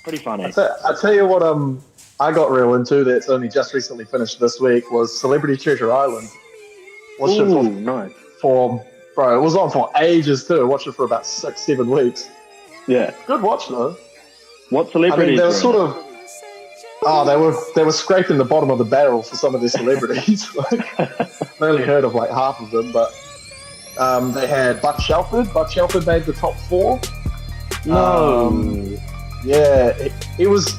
Pretty funny. I tell you what, I got real into that's only just recently finished this week was Celebrity Treasure Island. Watched it Nice. Bro, it was on for ages too. I watched it for about 6-7 weeks. Yeah. Good watch though. What celebrities? They were sort of. They were scraping the bottom of the barrel for some of their celebrities. I only heard of like half of them, but they had Buck Shelford. Buck Shelford made the top 4. No. Yeah, it was.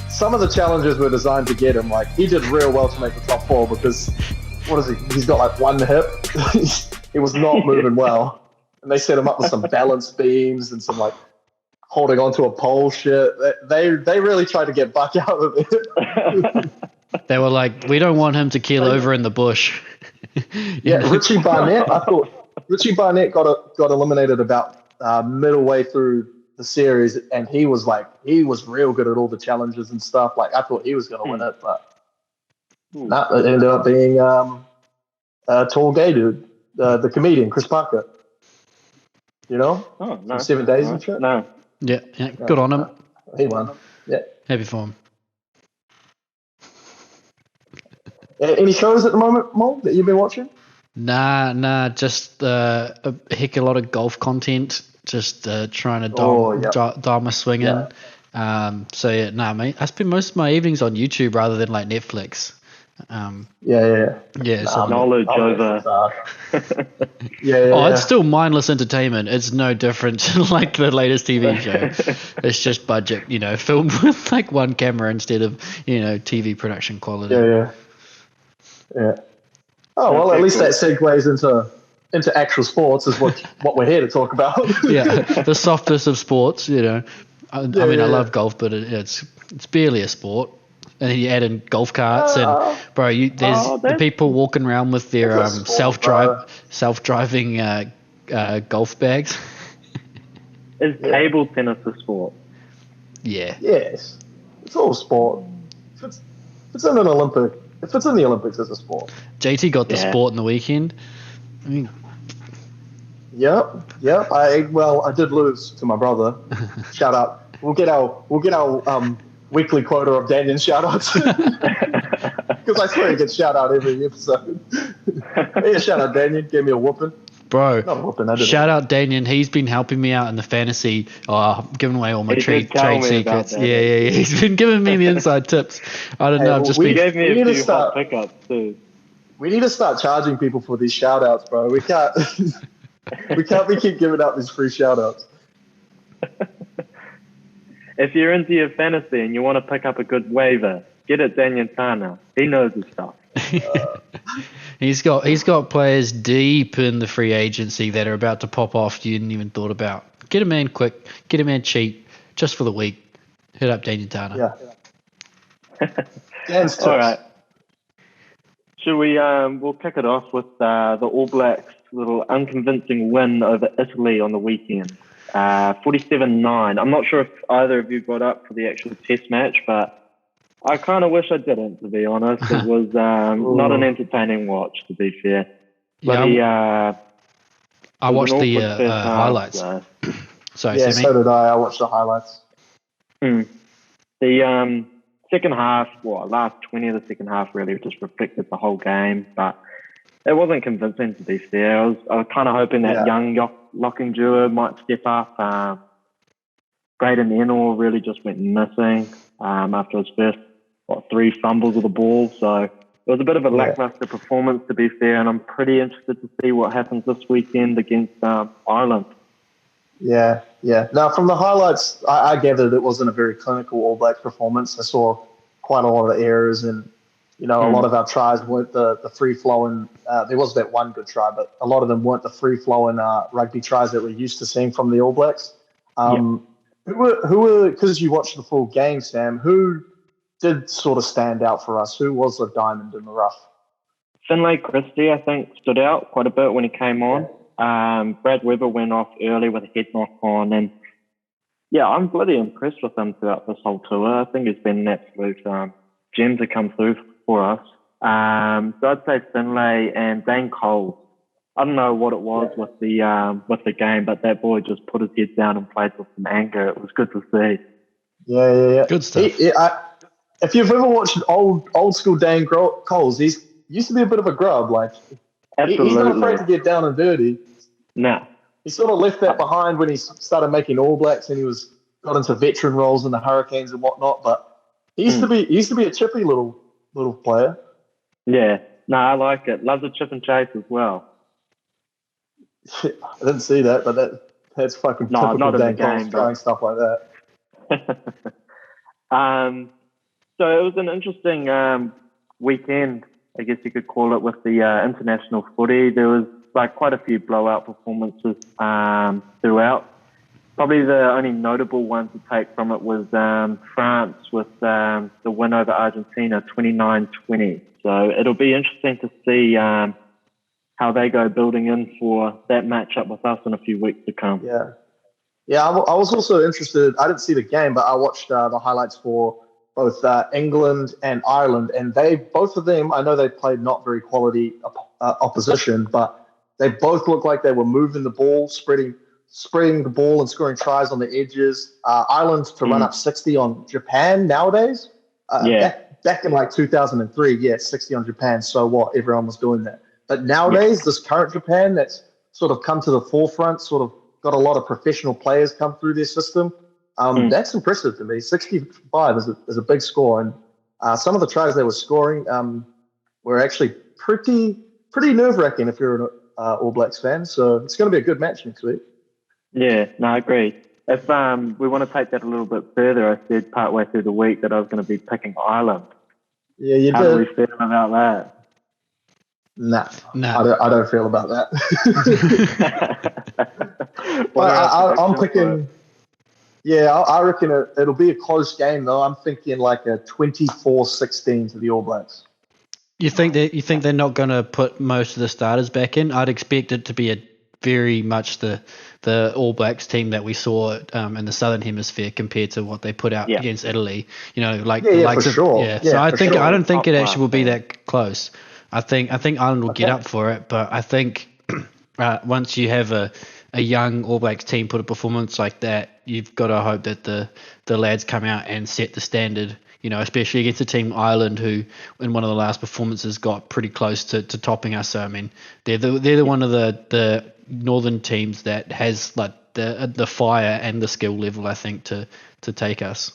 Some of the challenges were designed to get him. Like he did real well to make the top 4 because what is he? He's got like one hip. He was not moving well, and they set him up with some balance beams and some like holding onto a pole shit. They really tried to get Buck out of it. They were like, we don't want him to keel over in the bush. Yeah, Richie Barnett. I thought Richie Barnett got eliminated about middle way through the series, and he was real good at all the challenges and stuff. Like I thought he was going to win it, but it ended up being a tall gay dude, the comedian Chris Parker. You know, no. 7 days and shit. No. Yeah, good on him. He won. Yeah. Happy for him. Any shows at the moment, Mo, that you've been watching? Nah, just a heck of a lot of golf content. Just trying to dial my swing in. Mate, I spend most of my evenings on YouTube rather than like Netflix. Knowledge over. It's still mindless entertainment. It's no different to like the latest TV show. It's just budget, filmed with like one camera instead of TV production quality. Yeah. Oh well, at least that segues into actual sports, is what we're here to talk about. Yeah, the softest of sports. I love golf, but it's barely a sport. And then you add in golf carts, and bro, there's the people walking around with their self-driving golf bags. Is table tennis a sport? Yeah. Yes, it's all sport. If it's in an Olympic, if it's in the Olympics, it's a sport. JT got the sport in the weekend. I mean, Yep. I did lose to my brother. Shout out. We'll get our weekly quota of Daniel shout-outs. Because I swear he gets shout-out every episode. Yeah, shout-out Daniel. Gave me a whooping. Bro, not a whooping, shout out Daniel. He's been helping me out in the fantasy. Giving away all my trade secrets. Yeah. He's been giving me the inside tips. I don't know. He gave me a few hot pickups too. We need to start charging people for these shout-outs, bro. We can't keep giving out these free shout-outs. If you're into your fantasy and you want to pick up a good waiver, get it Daniel Tana. He knows his stuff. He's got players deep in the free agency that are about to pop off you didn't even thought about. Get him in quick, get him in cheap, just for the week. Hit up Daniel Tana. Yeah. Dan's tips. All right. Should we? We'll kick it off with the All Blacks' little unconvincing win over Italy on the weekend. 47-9. I'm not sure if either of you got up for the actual test match, but I kind of wish I didn't, to be honest. It was not an entertaining watch, to be fair. I watched the highlights. So did I. I watched the highlights. The second half, last 20 of the second half really just reflected the whole game, but it wasn't convincing, to be fair. I was kind of hoping that young locking duo might step up. Braden Ennor really just went missing after his first 3 fumbles of the ball. So it was a bit of a lackluster performance, to be fair, and I'm pretty interested to see what happens this weekend against Ireland. Yeah. Now, from the highlights, I gathered it wasn't a very clinical All Blacks performance. I saw quite a lot of errors, and a lot of our tries weren't the free-flowing. There was that one good try, but a lot of them weren't the free-flowing rugby tries that we're used to seeing from the All Blacks. Who were, because you watched the full game, Sam, who did sort of stand out for us? Who was the diamond in the rough? Finlay Christie, I think, stood out quite a bit when he came on. Brad Weber went off early with a head knock on, and I'm bloody impressed with him throughout this whole tour. I think it's been an absolute gem to come through for us. So I'd say Finlay and Dane Cole. I don't know what it was with the game, but that boy just put his head down and played with some anger. It was good to see. Yeah. Good stuff. If you've ever watched old school Dan Coles, he's used to be a bit of a grub. Like, he's not afraid to get down and dirty. No. He sort of left that behind when he started making All Blacks and he got into veteran roles in the Hurricanes and whatnot. But he used to be a chippy little player. Yeah. No, I like it. Loves a chip and chase as well. I didn't see that, but that's fucking typical not in Dan the game, Coles trying stuff like that. So it was an interesting weekend, I guess you could call it, with the international footy. There was quite a few blowout performances throughout. Probably the only notable one to take from it was France with the win over Argentina, 29-20. So it'll be interesting to see how they go building in for that matchup with us in a few weeks to come. Yeah. I was also interested. I didn't see the game, but I watched the highlights for both England and Ireland, and both of them, I know they played not very quality opposition, but they both looked like they were moving the ball, spreading the ball and scoring tries on the edges. Ireland to run up 60 on Japan nowadays. Back in 2003, 60 on Japan. So what? Everyone was doing that. But nowadays, this current Japan that's sort of come to the forefront, sort of got a lot of professional players come through their system. That's impressive to me. 65 is a big score, and some of the tries they were scoring were actually pretty nerve-wracking if you're an All Blacks fan. So it's going to be a good match next week. Yeah, no, I agree. If we want to take that a little bit further, I said partway through the week that I was going to be picking Ireland. Yeah, you How did. do we feel about that? Nah. I don't feel about that. But I'm picking. Yeah, I reckon it'll be a close game though. I'm thinking like a 24-16 to the All Blacks. You think they're not going to put most of the starters back in? I'd expect it to be very much the All Blacks team that we saw in the Southern Hemisphere compared to what they put out against Italy. You know, sure. Yeah, so I don't think it actually will be that close. I think Ireland will get up for it, but I think once you have a young All Blacks team put a performance like that, you've got to hope that the lads come out and set the standard. You know, especially against a team Ireland who, in one of the last performances, got pretty close to topping us. So I mean, they're the one of the northern teams that has like the fire and the skill level, I think, to take us.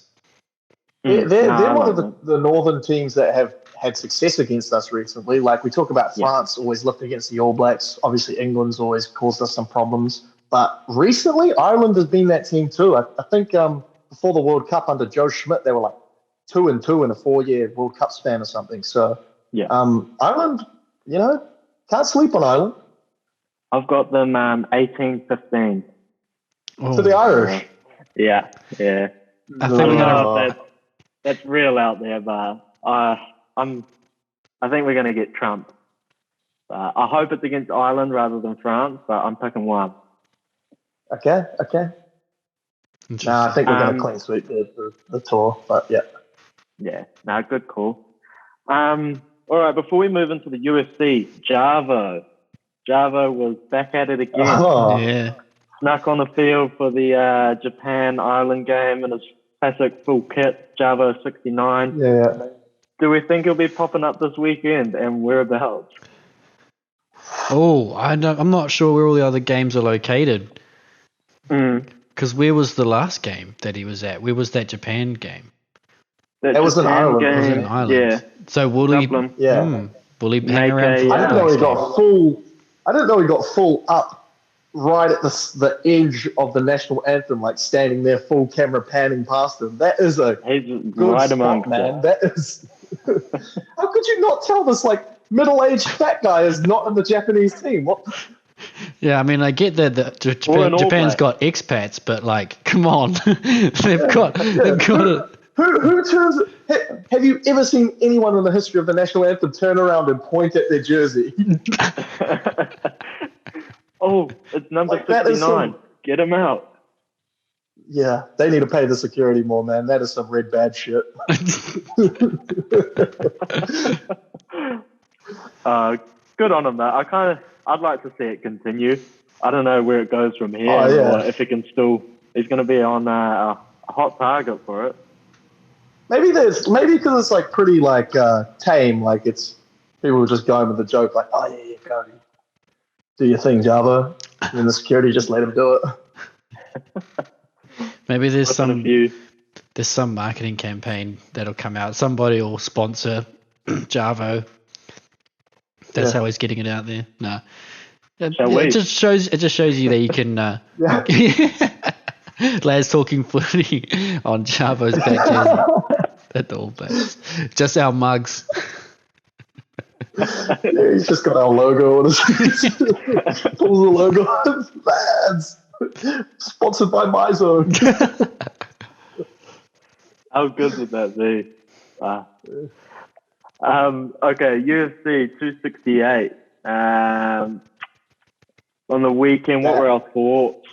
They're one of the northern teams that have had success against us recently. Like we talk about France always lifting against the All Blacks. Obviously, England's always caused us some problems. But recently, Ireland has been that team too. I think before the World Cup under Joe Schmidt, they were like 2-2 in a 4-year World Cup span or something. So, Ireland, can't sleep on Ireland. I've got them 18-15. To the Irish. Yeah. I think that's real out there, but I think we're going to get trumped. I hope it's against Ireland rather than France, but I'm picking one. Okay. No, I think we're going to clean sweep the tour, but yeah. Yeah, no, good call. All right, before we move into the UFC, Jarvo was back at it again. Oh. Yeah. Snuck on the field for the Japan-Ireland game in his classic full kit, Jarvo 69. Yeah. Do we think he'll be popping up this weekend, and whereabouts? Oh, I'm not sure where all the other games are located. Because where was the last game that he was at? Where was that Japan game? That was in Ireland. It was in Ireland. Yeah. So will Dublin. he? Will he hang around? I didn't know he got full. I didn't know he got full up right at the edge of the national anthem, like standing there, full camera panning past him. That is a good right spot, man. That is. How could you not tell this middle-aged fat guy is not in the Japanese team? What? Yeah, I mean, I get that Japan's got expats, but come on, they've got it. Who turns? Have you ever seen anyone in the history of the national anthem turn around and point at their jersey? Oh, it's number 69. Get him out. Yeah, they need to pay the security more, man. That is some red bad shit. Good on him, though. I'd like to see it continue. I don't know where it goes from here, or if he can still. He's going to be on a hot target for it. Maybe because it's like pretty like tame, like it's people were just going with the joke, like, oh yeah, go do your thing, Jarvo, and then the security just let him do it. Maybe there's some marketing campaign that'll come out. Somebody will sponsor Jarvo. That's how he's getting it out there. No, it just shows you that you can. Lads talking footy on Jarvo's back jersey. At the All Blacks. Just our mugs. He's just got our logo on his face. Pulls the logo on. Lads, sponsored by MyZone. How good would that be? Okay, UFC 268. On the weekend, what were our thoughts?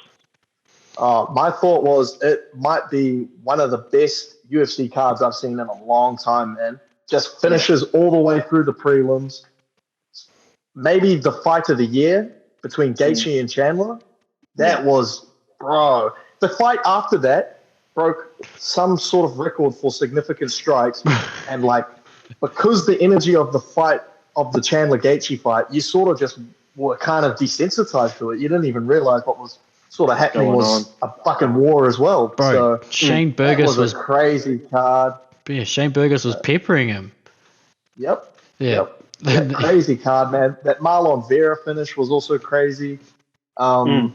My thought was it might be one of the best UFC cards I've seen in a long time, man. Just finishes all the way through the prelims. Maybe the fight of the year between Gaethje and Chandler. That was, bro. The fight after that broke some sort of record for significant strikes. And, like, because the energy of the fight, of the Chandler-Gaethje fight, you sort of just were kind of desensitized to it. You didn't even realize what was sort of happening was a fucking war as well. Bro, so Shane Burgos was a crazy card. Yeah, Shane Burgos was peppering him. Yep. Yeah. That crazy card, man. That Marlon Vera finish was also crazy. Bro,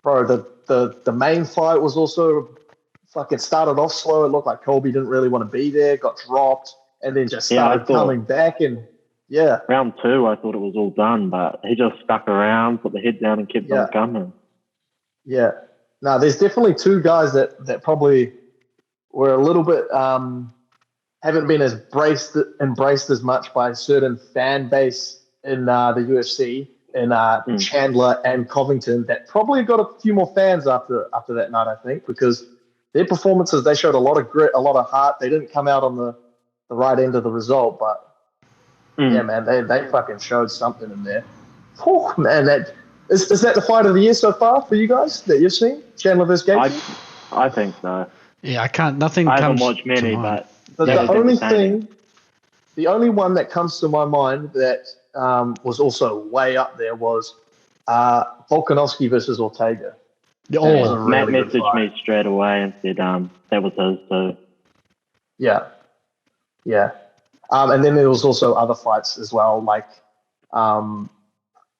the main fight was also fucking started off slow. It looked like Colby didn't really want to be there, got dropped, and then just started coming back. And round 2, I thought it was all done, but he just stuck around, put the head down, and kept on coming. Yeah. No, there's definitely two guys that probably were a little bit haven't been as embraced as much by a certain fan base in the UFC, in Chandler and Covington, that probably got a few more fans after that night, I think, because their performances, they showed a lot of grit, a lot of heart. They didn't come out on the right end of the result, but yeah, man, they fucking showed something in there. Oh, man, is that the fight of the year so far for you guys that you've seen? Chandler versus Gaethje? I think so. Yeah, I can't. Nothing. I haven't watched many, but the only one that comes to my mind that was also way up there was Volkanovski versus Ortega. Matt messaged me straight away and said that was his too. Yeah. And then there was also other fights as well, like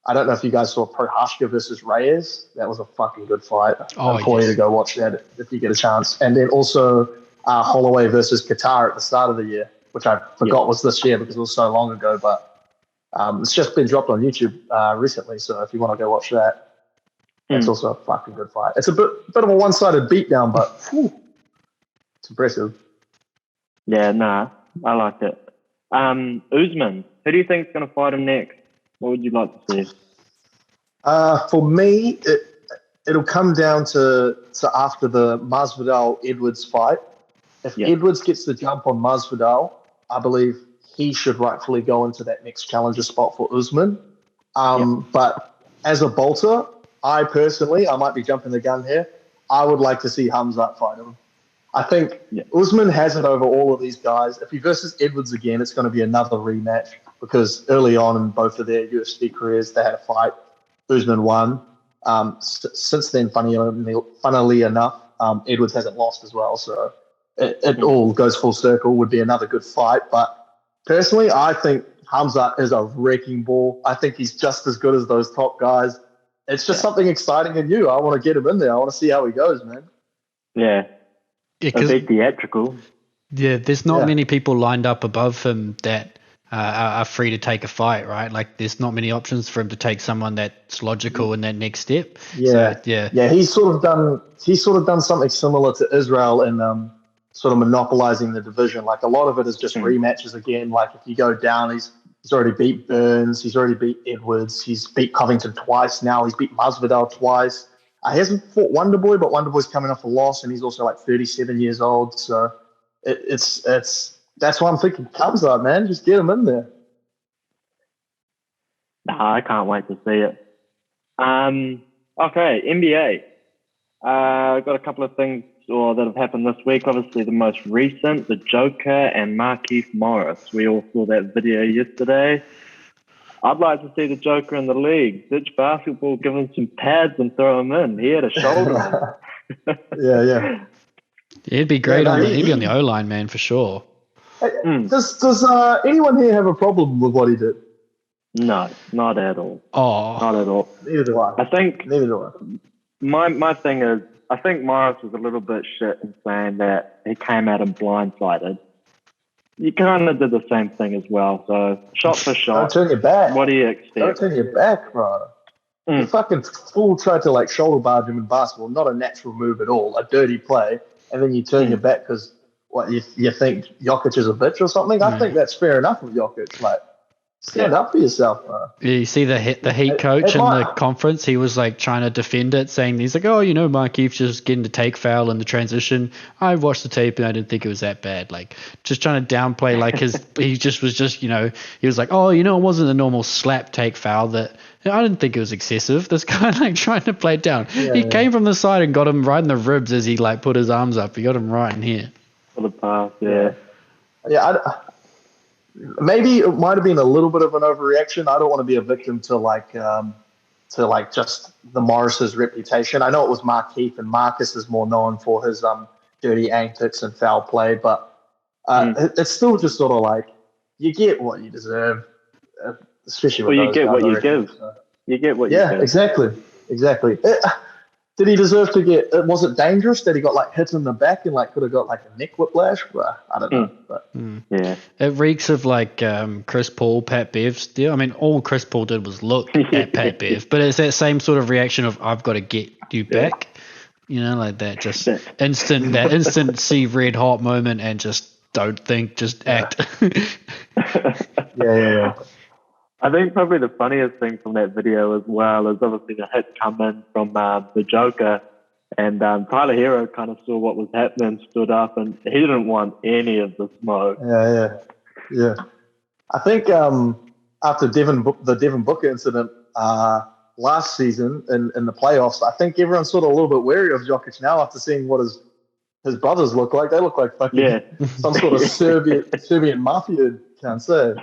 I don't know if you guys saw Prohaska versus Reyes. That was a fucking good fight. I implore you to go watch that if you get a chance. And then also Holloway versus Qatar at the start of the year, which I forgot was this year because it was so long ago. But it's just been dropped on YouTube recently. So if you want to go watch that, it's also a fucking good fight. It's a bit of a one-sided beatdown, but it's impressive. Yeah, I like it. Usman, who do you think is going to fight him next? What would you like to see? For me, it'll come down to after the Masvidal-Edwards fight. If Edwards gets the jump on Masvidal, I believe he should rightfully go into that next challenger spot for Usman. But as a bolter, I might be jumping the gun here, I would like to see Khamzat fight him. I think Usman has it over all of these guys. If he versus Edwards again, it's going to be another rematch because early on in both of their UFC careers, they had a fight. Usman won. Since then, funnily enough, Edwards hasn't lost as well. So it all goes full circle. Would be another good fight. But personally, I think Khamzat is a wrecking ball. I think he's just as good as those top guys. It's just something exciting and new. I want to get him in there. I want to see how he goes, man. Yeah. A bit theatrical. Yeah, there's not many people lined up above him that are free to take a fight, right? Like, there's not many options for him to take someone that's logical in that next step. Yeah, so, He's sort of done something similar to Israel in sort of monopolizing the division. Like, a lot of it is just rematches again. Like, if you go down, he's already beat Burns, he's already beat Edwards, he's beat Covington twice now, he's beat Masvidal twice. He hasn't fought Wonderboy, but Wonderboy's coming off a loss, and he's also like 37 years old. So it's that's why I'm thinking Khamzat, man. Just get him in there. I can't wait to see it. Okay, NBA. I've got a couple of things or that have happened this week. Obviously, the most recent, the Joker and Markieff Morris. We all saw that video yesterday. I'd like to see the Joker in the league. Ditch basketball, give him some pads and throw him in. He had a shoulder. Yeah. He'd be great he'd be on the O-line, man, for sure. Does anyone here have a problem with what he did? No, not at all. Oh. Not at all. Neither do I. Neither do I. My thing is, I think Morris was a little bit shit in saying that he came at him blindsided. You kind of did the same thing as well. So shot for shot. Don't turn your back. What do you expect? Don't turn your back, bro. The fucking fool tried to shoulder barge him in basketball. Not a natural move at all. A dirty play, and then you turn your back because you think Jokic is a bitch or something. I think that's fair enough with Jokic. Stand up for yourself, bro. Yeah, you see the Heat coach in the conference, he was trying to defend it, saying he's Markeith's just getting the take foul in the transition. I watched the tape and I didn't think it was that bad. Just trying to downplay he was like, it wasn't a normal slap take foul that I didn't think it was excessive. This guy trying to play it down. He came from the side and got him right in the ribs as he put his arms up. He got him right in here. For the pass, yeah. Yeah, maybe it might have been a little bit of an overreaction. I don't want to be a victim to just the Morris's reputation. I know it was Markieff, and Marcus is more known for his dirty antics and foul play, but it's still just sort of you get what you deserve, especially with you get what you give. You get what you give. Yeah, exactly. Did he deserve to get? Was it dangerous that he got hit in the back and could have got a neck whiplash? Well, I don't know. But yeah, it reeks of Chris Paul, Pat Bev still. I mean, all Chris Paul did was look at Pat Bev, but it's that same sort of reaction of I've got to get you back. That just instant see red hot moment and just don't think, just act. Yeah. I think probably the funniest thing from that video as well is obviously the hit coming from the Joker, and Tyler Hero kind of saw what was happening, stood up, and he didn't want any of the smoke. Yeah. I think after the Devin Booker incident last season in the playoffs, I think everyone's sort of a little bit wary of Jokic now after seeing what his brothers look like. They look like fucking some sort of Serbian mafia, can't say.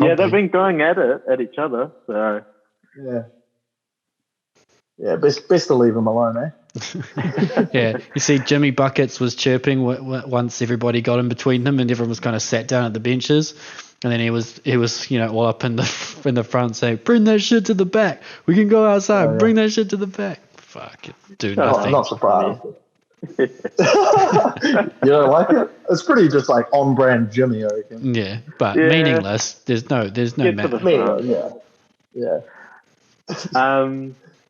Yeah, they've been going at each other. So yeah, best to leave them alone, eh? Yeah, you see, Jimmy Buckets was chirping once everybody got in between them, and everyone was kind of sat down at the benches, and then he was all up in the front saying, "Bring that shit to the back. We can go outside. Bring that shit to the back." Fuck it, do nothing. I'm not surprised. You don't like it? It's pretty just on brand Jimmy, I reckon. Yeah, but meaningless. There's no matter. Yeah.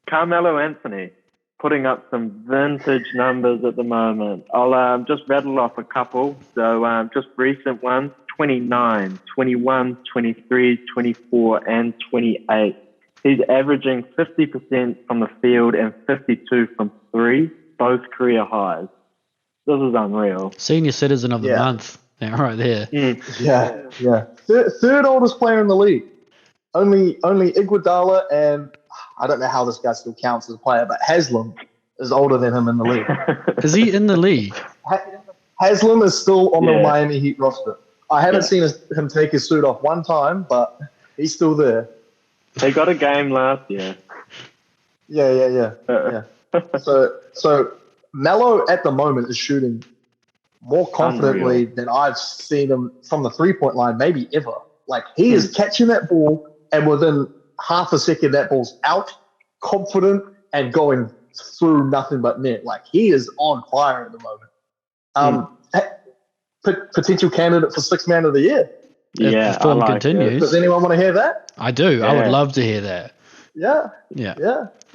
Carmelo Anthony putting up some vintage numbers at the moment. I'll just rattle off a couple. So just recent ones: 29, 21, 23, 24, and 28. He's averaging 50% from the field and 52 from three. Both career highs. This is unreal. Senior citizen of the month. Yeah, right there. Yeah. Third oldest player in the league. Only Iguodala, and I don't know how this guy still counts as a player, but Haslam is older than him in the league. Is he in the league? Haslam is still on the Miami Heat roster. I haven't seen him take his suit off one time, but he's still there. They got a game last year. Yeah. So Melo at the moment is shooting more confidently than I've seen him from the 3-point line, maybe ever. He is catching that ball, and within half a second, that ball's out, confident, and going through nothing but net. He is on fire at the moment. Potential candidate for Sixth Man of the Year. If the form continues. Does anyone want to hear that? I do. Yeah. I would love to hear that. Yeah.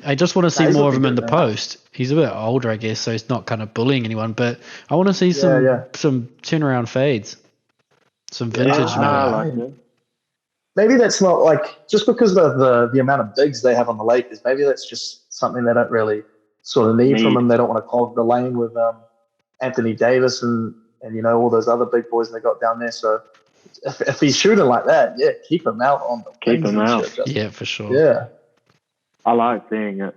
I just want to see more of him in the post. He's a bit older, I guess, so he's not kind of bullying anyone. But I want to see some turnaround fades, some vintage. Maybe that's not just because of the amount of bigs they have on the Lakers. Maybe that's just something they don't really sort of need from him. They don't want to clog the lane with Anthony Davis and all those other big boys they got down there. So if he's shooting like that, keep him out on the Keep him out. Yeah, for sure. Yeah. I like seeing it.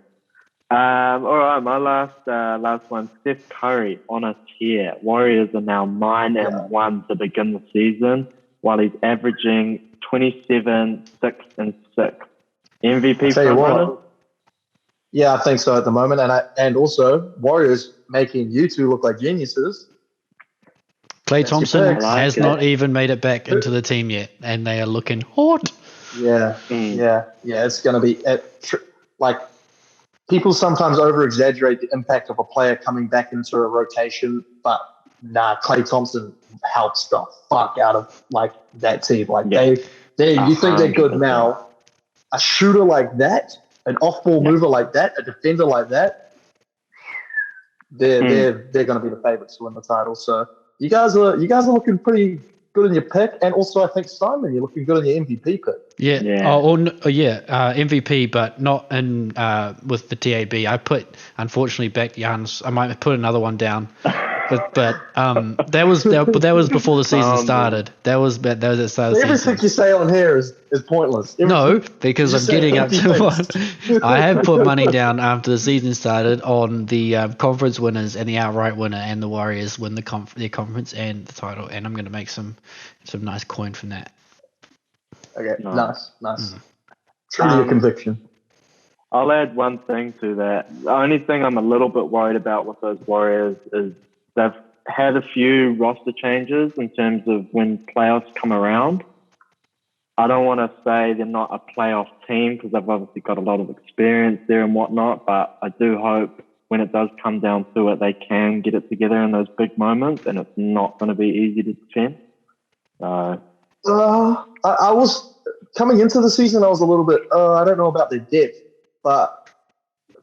All right, my last one. Steph Curry on a tear. Warriors are now 9-1 to begin the season, while he's averaging 27, 6 and 6. MVP frontrunner? Yeah, I think so at the moment, and also Warriors making you two look like geniuses. Klay Thompson has not even made it back into the team yet, and they are looking hot. Yeah. It's going to be like people sometimes over-exaggerate the impact of a player coming back into a rotation, but Klay Thompson helps the fuck out of like that team. Like you think they're good now. A shooter like that, an off-ball mover like that, a defender like that, they're going to be the favorites to win the title. So you guys are looking pretty good in your pick, and also I think Simon, you're looking good in your MVP pick. MVP, but not in with the TAB. I unfortunately backed Giannis. I might put another one down, but that was before the season started. That was at the start of the season. Everything you say on here is pointless. No, because I'm getting up to one. I have put money down after the season started on the conference winners and the outright winner, and the Warriors win their conference and the title, and I'm going to make some nice coin from that. Okay, nice. True to your conviction. I'll add one thing to that. The only thing I'm a little bit worried about with those Warriors is they've had a few roster changes in terms of when playoffs come around. I don't want to say they're not a playoff team because they've obviously got a lot of experience there and whatnot, but I do hope when it does come down to it, they can get it together in those big moments, and it's not going to be easy to defend. I was coming into the season. I was a little bit. I don't know about their depth, but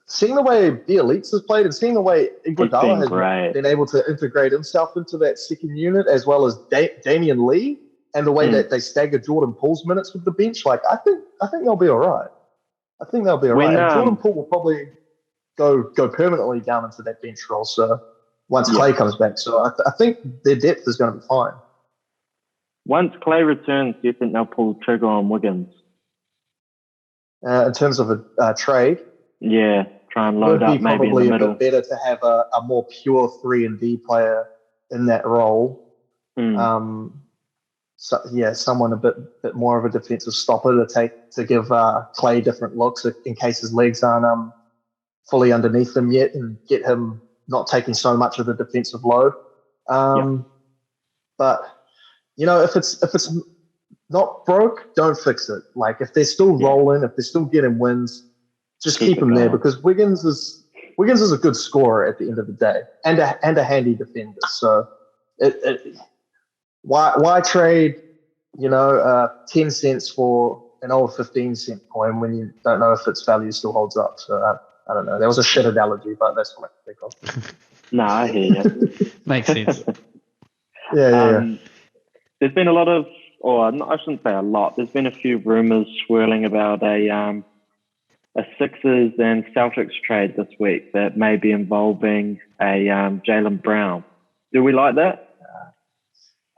seeing the way the Elites has played and seeing the way Iguodala has been able to integrate himself into that second unit, as well as Damian Lee, and the way that they stagger Jordan Poole's minutes with the bench, like I think they'll be all right. Jordan Poole will probably go permanently down into that bench role. So once Klay comes back, so I think their depth is going to be fine. Once Klay returns, do you think they'll pull the trigger on Wiggins? In terms of a trade? Yeah, try and load up maybe in the middle. It would be probably a bit better to have a more pure 3-and-D player in that role. Someone a bit more of a defensive stopper to give Klay different looks in case his legs aren't fully underneath him yet, and get him not taking so much of the defensive load. But if it's not broke, don't fix it. Like if they're still rolling, if they're still getting wins, just keep him there, because Wiggins is a good scorer at the end of the day, and a handy defender. So why trade 10 cents for an old 15-cent coin when you don't know if its value still holds up? So I don't know. That was a shit analogy, but that's what I think of. No, I hear you. Makes sense. Yeah. There's been a lot of, or I shouldn't say a lot, there's been a few rumors swirling about a Sixers and Celtics trade this week that may be involving a Jaylen Brown. Do we like that?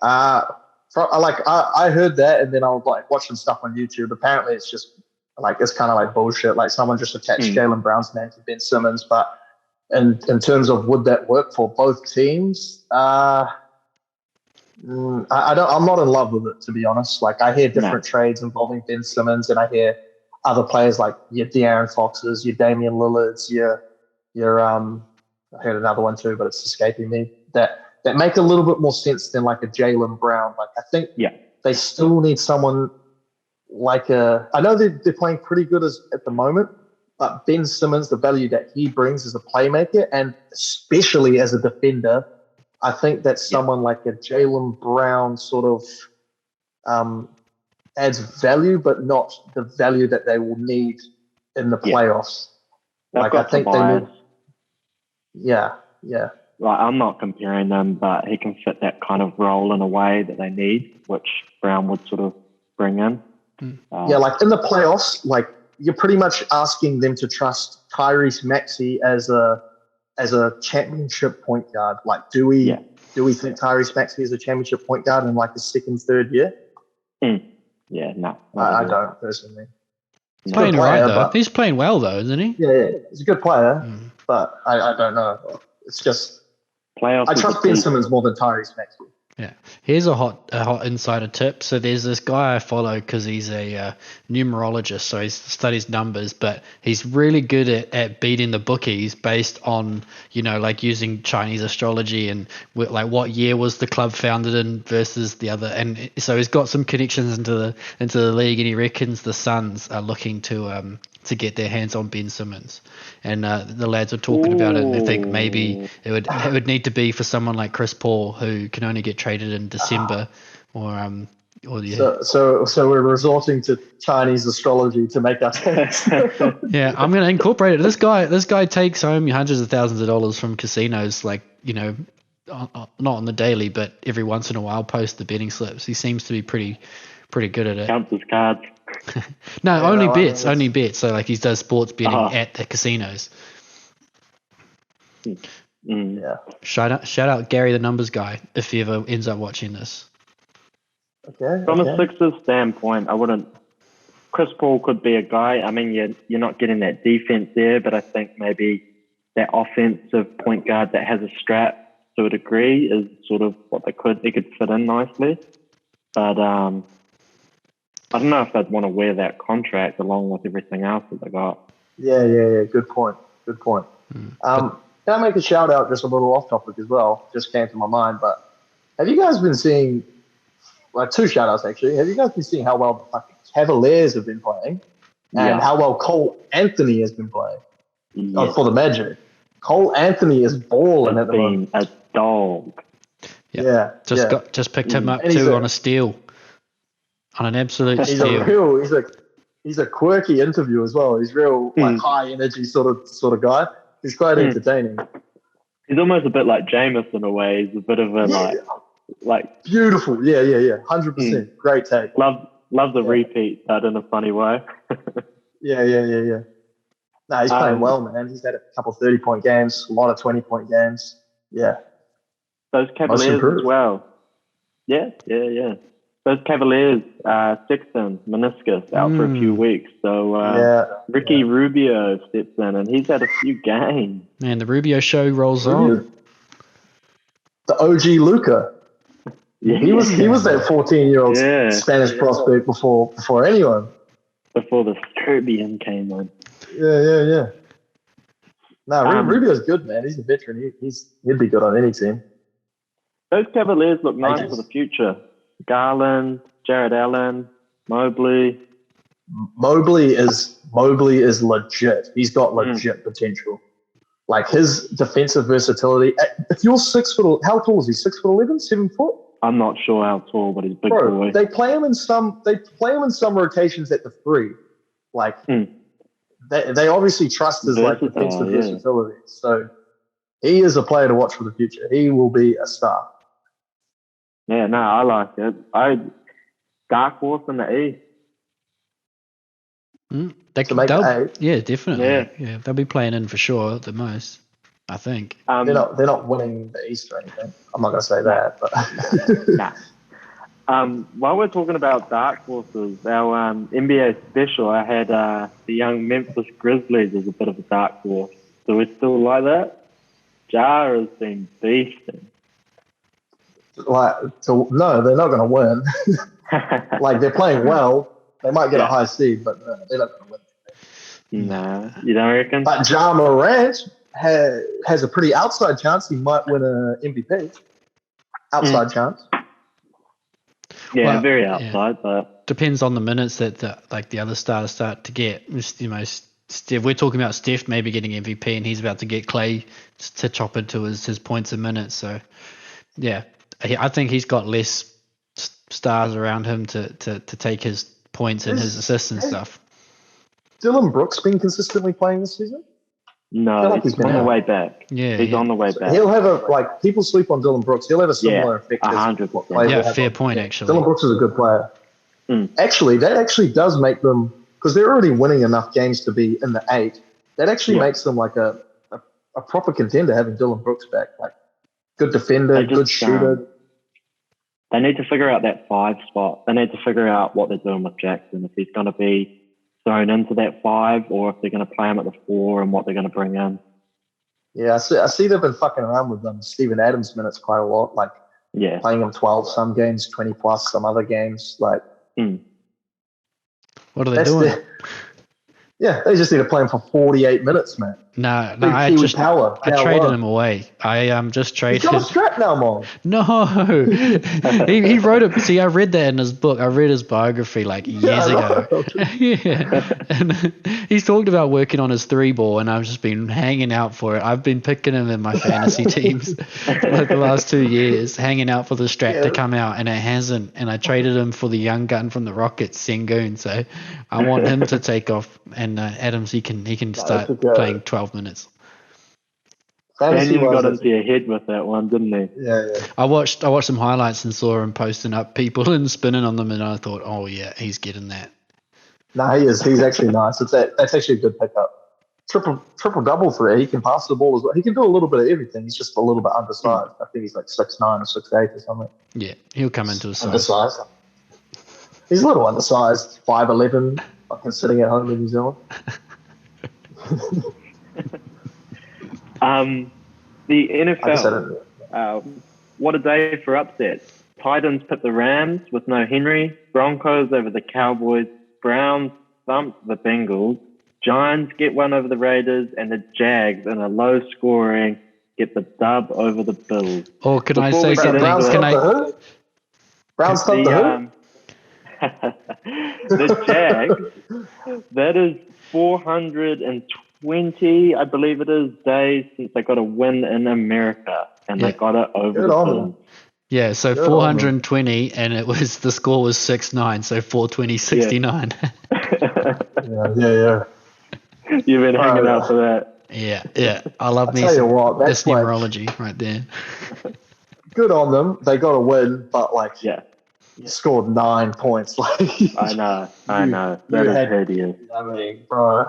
I heard that, and then I was like watching stuff on YouTube. Apparently, it's just it's kind of like bullshit. Like someone just attached Jaylen Brown's name to Ben Simmons. But in terms of would that work for both teams? I'm not in love with it, to be honest. Like I hear different trades involving Ben Simmons, and I hear other players like your De'Aaron Foxes, your Damian Lillards, your I heard another one too, but it's escaping me. That make a little bit more sense than like a Jaylen Brown. Like I think they still need someone like I know they're playing pretty good at the moment, but Ben Simmons, the value that he brings as a playmaker and especially as a defender, I think that someone like a Jaylen Brown sort of adds value, but not the value that they will need in the playoffs. Like I think they need. Yeah. Like I'm not comparing them, but he can fit that kind of role in a way that they need, which Brown would sort of bring in. Like in the playoffs, like you're pretty much asking them to trust Tyrese Maxey as a championship point guard. Like, do we think Tyrese Maxey is a championship point guard in like the second, third year? Yeah, no. I don't personally. He's playing player, right though. He's playing well though, isn't he? Yeah, he's a good player, but I don't know. It's just I trust Ben Simmons more than Tyrese Maxey. Yeah, here's a hot insider tip. So there's this guy I follow because he's a numerologist, so he studies numbers, but he's really good at beating the bookies based on like using Chinese astrology and like what year was the club founded in versus the other, and so he's got some connections into the league, and he reckons the Suns are looking to get their hands on Ben Simmons, and the lads are talking about it, and they think maybe it would need to be for someone like Chris Paul, who can only get traded in December, So we're resorting to Chinese astrology to make our takes. Yeah, I'm going to incorporate it. This guy takes home hundreds of thousands of dollars from casinos, like not on the daily, but every once in a while, post the betting slips. He seems to be pretty good at it. Counts his cards. No, only bets. So like he does sports betting at the casinos. Yeah. Shout out Gary the numbers guy if he ever ends up watching this. Okay. From a Sixers standpoint, I wouldn't. Chris Paul could be a guy. I mean, you're not getting that defense there, but I think maybe that offensive point guard that has a strap to a degree is sort of what they could fit in nicely. But I don't know if they'd want to wear that contract along with everything else that they got. Yeah. Good point. Can I make a shout out, just a little off topic as well? Just came to my mind, but have you guys been seeing, like, two shout outs actually? Have you guys been seeing how well the fucking Cavaliers have been playing and how well Cole Anthony has been playing for the Magic? Cole Anthony is balling at the moment. A dog. Yeah. Just picked him up too on a steal. On an absolute steal. He's a quirky interview as well. He's real like high energy sort of guy. He's quite entertaining. He's almost a bit like Jameis in a way. He's a bit of a like beautiful. Yeah. 100%. Great take. Love the repeat, but in a funny way. Yeah. No, he's playing well, man. He's had a couple 30-point games, a lot of 20-point games. Yeah. Those Cavaliers as well. Yeah. Those Cavaliers, Sexton, meniscus out for a few weeks. So Ricky Rubio steps in, and he's had a few games. Man, the Rubio show rolls on. The OG Luka. Yeah. He was that 14-year-old Spanish prospect before anyone. Before the Serbian came in. Yeah. No, Rubio's good, man. He's a veteran. He'd be good on any team. Those Cavaliers look nice for the future. Garland, Jared Allen, Mobley. Mobley is legit. He's got legit potential. Like his defensive versatility. If you're 6 foot, how tall is he? 6'11", 7 foot? I'm not sure how tall, but he's a big boy. They play him in some rotations at the 3. Like they obviously trust his like defensive versatility. So he is a player to watch for the future. He will be a star. Yeah, no, I like it. Dark horse in the East. Yeah, definitely. Yeah, they'll be playing in for sure the most, I think. They're not winning the East or anything. I'm not going to say that, but while we're talking about dark horses, our NBA special, I had the young Memphis Grizzlies as a bit of a dark horse. Do we still like that? Jar has been beasting. No, they're not going to win. Like, they're playing well. They might get a high seed, but they're not going to win. Nah, you don't reckon? But Ja Morant has a pretty outside chance. He might win an MVP. Outside chance. Yeah, very outside, but depends on the minutes that the other stars start to get. Steph, we're talking about Steph maybe getting MVP, and he's about to get Clay to chop into his points a minute. So, yeah, I think he's got less stars around him to take his points and his assists and stuff. Dylan Brooks been consistently playing this season? No, he's on the way back. Yeah, he's on the way back. He'll have people sleep on Dylan Brooks. He'll have a similar effect. 100%. Yeah, fair point, actually. Dylan Brooks is a good player. Actually, that actually does make them, because they're already winning enough games to be in the 8. That actually makes them like a proper contender having Dylan Brooks back. Like, good defender, good shooter. They need to figure out that 5 spot. They need to figure out what they're doing with Jackson. If he's going to be thrown into that 5 or if they're going to play him at the 4 and what they're going to bring in. Yeah, I see they've been fucking around with Steven Adams minutes quite a lot, like playing him 12 some games, 20 plus some other games. Like, what are they doing? They just need to play him for 48 minutes, man. No, I traded him away. I just traded. He's got a strap now, Mom. No, he wrote it. See, I read that in his book. I read his biography like years ago. And he's talked about working on his 3-ball, and I've just been hanging out for it. I've been picking him in my fantasy teams like the last 2 years, hanging out for the strap to come out, and it hasn't. And I traded him for the young gun from the Rockets, Sengun. So I want him to take off, and Adams he can start playing 12 minutes. Daniel got into your head with that one, didn't he? Yeah. I watched some highlights and saw him posting up people and spinning on them, and I thought, oh yeah, he's getting that. No, he is. He's actually nice. That's actually a good pickup. Triple double threat. He can pass the ball as well. He can do a little bit of everything. He's just a little bit undersized. I think he's like 6'9" or 6'8" or something. Yeah, he'll come into a size. Undersized. He's a little undersized. 5'11", fucking sitting at home in New Zealand. The NFL, what a day for upsets. Titans put the Rams with no Henry. Broncos over the Cowboys. Browns thumped the Bengals. Giants get one over the Raiders. And the Jags, in a low scoring, get the dub over the Bills. Oh, can I say something? Browns thumped the who? The Jags, that is 420, I believe it is, days since they got a win in America, and they got it over the Bills. Yeah, so 420, and the score was 6-9, so 420-69. Yeah. You've been hanging out for that. Yeah. I love me some this numerology right there. Good on them. They got a win, but you scored 9 points. I know. That is hideous. I mean, bro.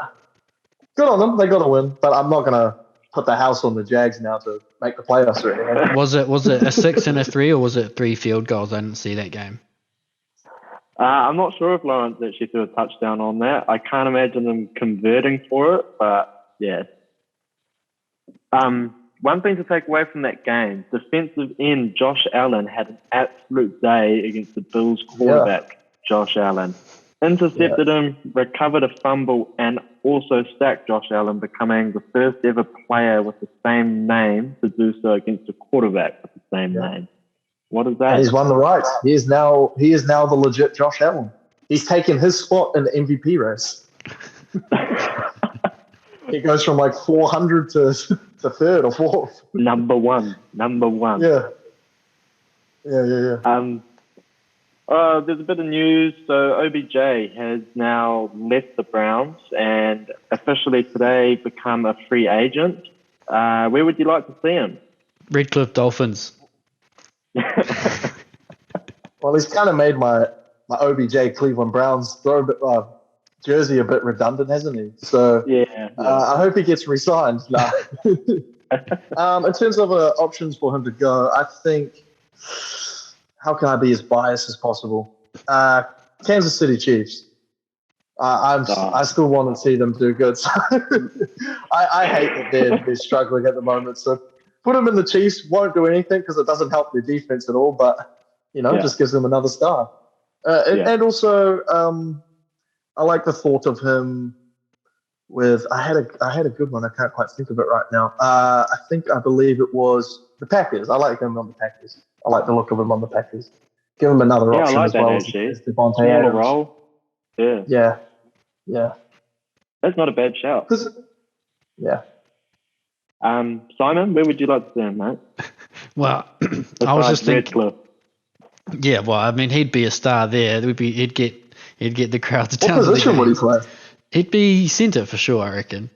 Good on them. They got a win, but I'm not gonna put the house on the Jags now to make the playoffs or anything. Was it a 6 and a 3, or was it 3 field goals? I didn't see that game. I'm not sure if Lawrence actually threw a touchdown on that. I can't imagine them converting for it, but yeah. One thing to take away from that game, defensive end Josh Allen had an absolute day against the Bills quarterback, Josh Allen. Intercepted him, recovered a fumble, and also sacked Josh Allen, becoming the first ever player with the same name to do so against a quarterback with the same name. What is that? And he's won the rights. He is now the legit Josh Allen. He's taken his spot in the MVP race. He goes from 400 to third or fourth. Number one. Yeah. There's a bit of news. So OBJ has now left the Browns and officially today become a free agent. Where would you like to see him? Redcliffe Dolphins. Well, he's kind of made my OBJ Cleveland Browns jersey a bit redundant, hasn't he? So I hope he gets re-signed. No. In terms of options for him to go, I think, how can I be as biased as possible? Kansas City Chiefs. I still want to see them do good. So I hate that they're struggling at the moment. So put them in the Chiefs, won't do anything because it doesn't help their defense at all, but just gives them another star. And also, I like the thought of him with. I had a good one. I can't quite think of it right now. I believe it was the Packers. I like him on the Packers. I like the look of him on the Packers. Give him another option as well as Devontae Adams. Role. Yeah. That's not a bad shout. Yeah. Simon, where would you like to see him, mate? Well, I was just thinking. Yeah, well, I mean, he'd be a star there. He'd get the crowd to town. What position would he play? He'd be centre for sure, I reckon.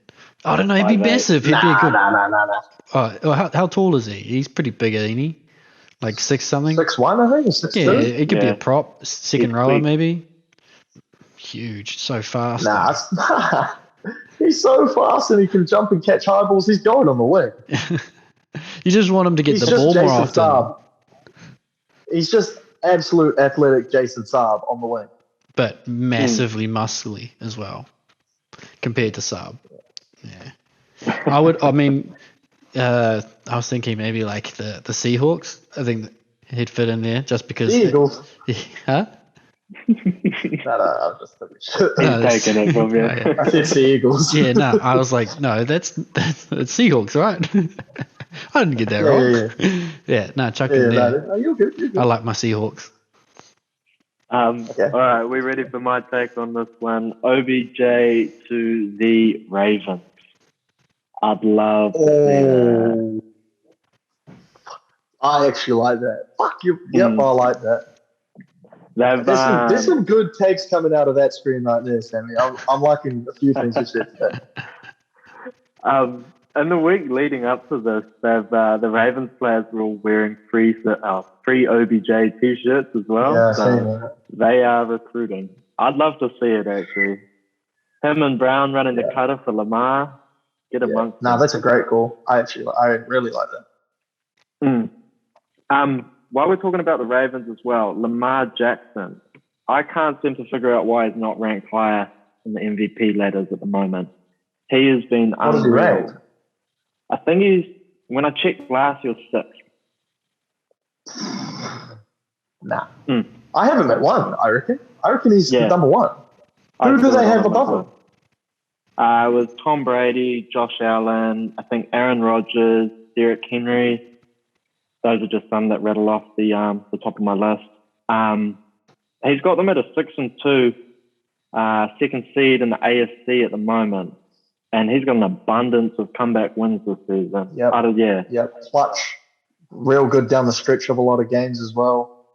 I don't know. He'd be massive. He'd be a good. Nah. Oh, how tall is he? He's pretty big, ain't he? Like 6 something. 6'1", I think. 6'2". Yeah, it could be a prop, second rower maybe. Huge, so fast. Nah, he's so fast and he can jump and catch high balls. He's going on the wing. You just want him to get the ball more often. He's just absolute athletic Jason Saab on the wing. but massively muscly as well compared to Saab. Yeah. I was thinking maybe like the Seahawks. I think he'd fit in there just because. The Eagles. Huh? No, I'm just He's taking it from you. I said the Eagles. Yeah, no, I was like, no, that's Seahawks, right? I didn't get that wrong. Yeah, no, chuck in there. No, you're good. I like my Seahawks. Okay. All right, we ready for my take on this one? OBJ to the Ravens. I'd love to see that. I actually like that. Fuck you. Yep, I like that. There's some good takes coming out of that screen right there, Sammy. I'm liking a few things you said today. In the week leading up to this, the Ravens players were all wearing free OBJ t-shirts as well. Yeah, so they are recruiting. I'd love to see it actually. Him and Brown running the cutter for Lamar. Get amongst. No, that's a great call. I really like that. While we're talking about the Ravens as well, Lamar Jackson. I can't seem to figure out why he's not ranked higher in the MVP ladders at the moment. He has been unreal. What is he ranked? I think when I checked last, he was 6th. Nah. I haven't met one, I reckon. I reckon he's number 1. Who do they have above him? It was Tom Brady, Josh Allen, I think Aaron Rodgers, Derrick Henry. Those are just some that rattle off the top of my list. He's got them at a 6-2, second seed in the AFC at the moment. And he's got an abundance of comeback wins this season. Yep. Clutch. Real good down the stretch of a lot of games as well.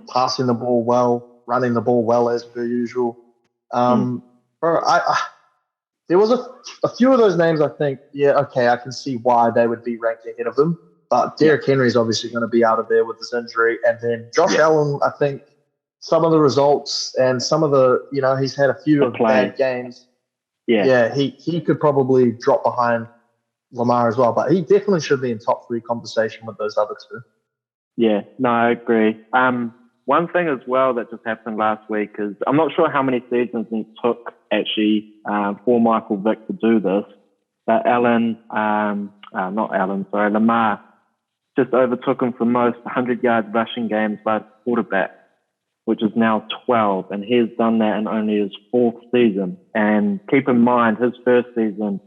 Passing the ball well, running the ball well as per usual. There was a few of those names I think, I can see why they would be ranked ahead of him. But Derrick Henry is obviously going to be out of there with his injury. And then Josh Allen, I think some of the results and some of the, he's had a few bad games. Yeah, he could probably drop behind Lamar as well, but he definitely should be in top 3 conversation with those other two. Yeah, no, I agree. One thing as well that just happened last week is I'm not sure how many seasons it took actually for Michael Vick to do this, but Lamar just overtook him for most 100-yard rushing games by the quarterback, which is now 12, and he has done that in only his 4th season. And keep in mind, his first season,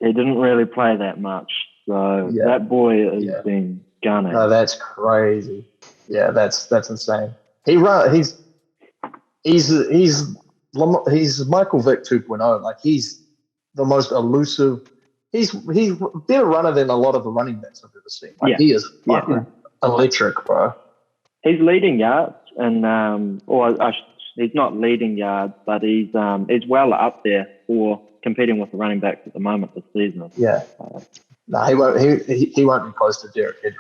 he didn't really play that much. So that boy has been gunning. No, that's crazy. Yeah, that's insane. He's Michael Vick 2.0. Like, he's the most elusive. He's a better runner than a lot of the running backs I've ever seen. Like, he is fucking electric, bro. He's leading yards, and he's not leading yards, but he's well up there for competing with the running backs at the moment this season. Yeah. No, he won't. He won't be close to Derrick Henry,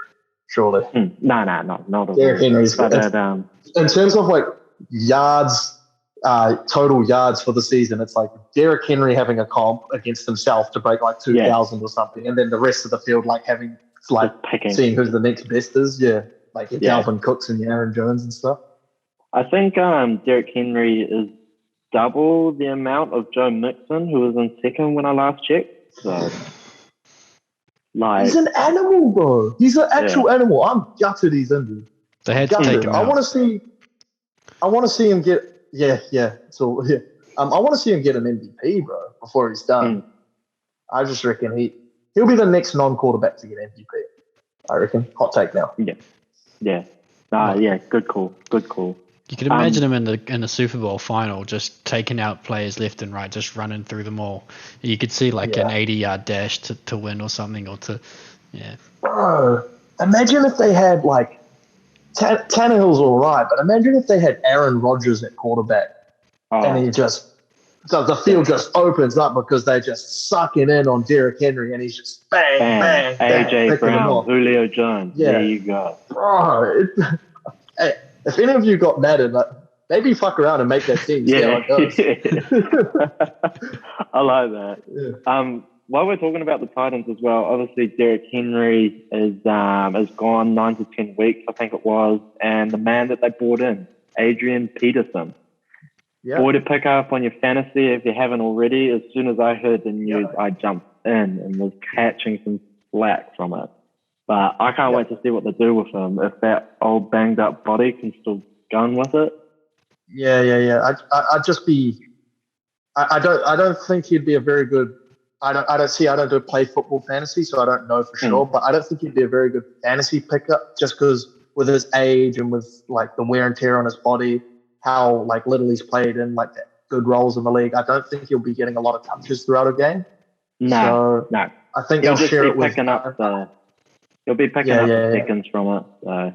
surely. No, not at all. Derrick Henry's in terms of like yards, total yards for the season. It's like Derrick Henry having a comp against himself to break like 2,000 or something, and then the rest of the field like having seeing who's the next best is. Yeah. Like your Dalvin Cooks and your Aaron Jones and stuff. I think Derrick Henry is double the amount of Joe Mixon, who was in 2nd when I last checked. So, he's an animal, bro. He's an actual animal. I'm gutted he's injured. They had to take him out. I want to see him get. So I want to see him get an MVP, bro, before he's done. I just reckon he'll be the next non-quarterback to get MVP. I reckon. Hot take now. Yeah. Good call. You could imagine him in the Super Bowl final, just taking out players left and right, just running through them all. You could see like an 80-yard dash to win or something, Bro, imagine if they had like Tannehill's all right, but imagine if they had Aaron Rodgers at quarterback, and he just the field just opens up because they're just sucking in on Derrick Henry, and he's just bang. AJ Brown, Julio Jones. Yeah. There you go. Bro, if any of you got Madden, maybe fuck around and make that team. See how it goes. I like that. Yeah. While we're talking about the Titans as well, obviously Derrick Henry is gone 9 to 10 weeks, I think it was, and the man that they brought in, Adrian Peterson. boy to pick up on your fantasy if you haven't already. As soon as I heard the news, I jumped in and was catching some slack from it. But I can't wait to see what they do with him. If that old banged up body can still gun with it. Yeah. I'd just be. I don't think he'd be a very good. I don't do play football fantasy, so I don't know for sure. But I don't think he'd be a very good fantasy pickup just because with his age and with like the wear and tear on his body, how like little he's played in like good roles in the league. I don't think he'll be getting a lot of touches throughout a game. No. I think he'll share it with. He'll be picking up the seconds from it. So.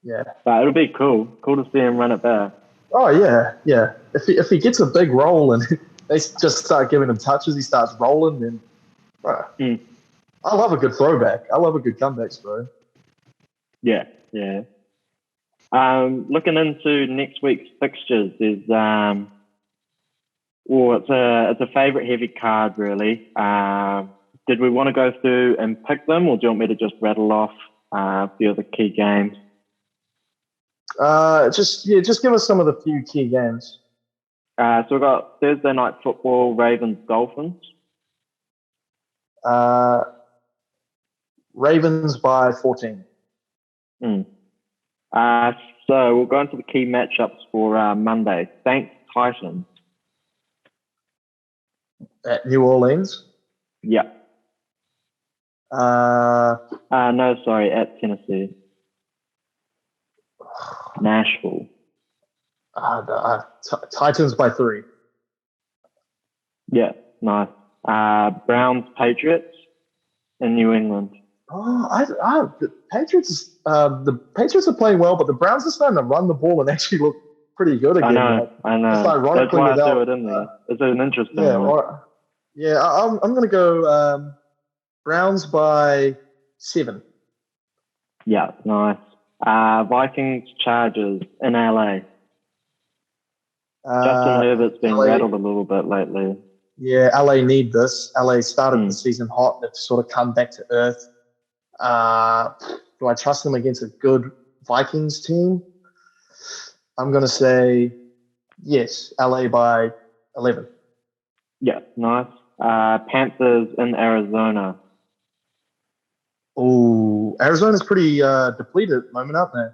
Yeah. But it'll be cool. Cool to see him run it back. Oh yeah. If he gets a big roll and they just start giving him touches, he starts rolling. Then, I love a good throwback. I love a good comeback story. Yeah. Looking into next week's fixtures, there's it's a favourite heavy card really. Did we want to go through and pick them, or do you want me to just rattle off a few of the key games? Just give us some of the few key games. So we've got Thursday night football, Ravens Dolphins. Ravens by 14. So we'll go into the key matchups for Monday. Saints Titans. At New Orleans. Yeah. No, sorry, at Tennessee. Nashville. Titans by 3. Yeah, nice. Browns Patriots in New England. The Patriots. The Patriots are playing well, but the Browns are starting to run the ball and actually look pretty good again. I know. That's why I threw it in there. It's an interesting one. I'm going to go Browns by 7. Yeah, nice. Vikings Chargers in LA. Justin Herbert's been rattled a little bit lately. Yeah, LA need this. LA started the season hot. They've sort of come back to earth. Do I trust them against a good Vikings team? I'm going to say yes, LA by 11. Yeah, nice. Panthers in Arizona. Oh, Arizona's pretty depleted at the moment, aren't they?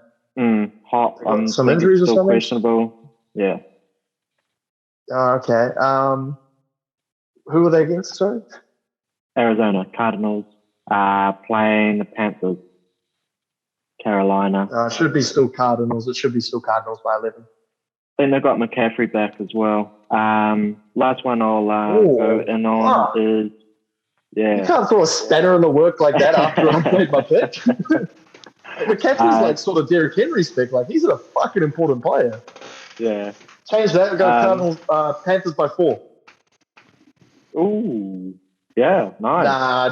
Hot. Some injuries or something? Questionable. Yeah. Okay. Who are they against, sorry? Arizona Cardinals playing the Panthers. Carolina. It should be still Cardinals. It should be still Cardinals by 11. Then they've got McCaffrey back as well. Last one I'll go in on is You can't throw a spanner in the work like that after I played my pitch. McCaffrey's like sort of Derrick Henry's pick. Like he's a fucking important player. Yeah. Change that and go Cardinals, Panthers by 4. Ooh. Yeah, nice. Nah.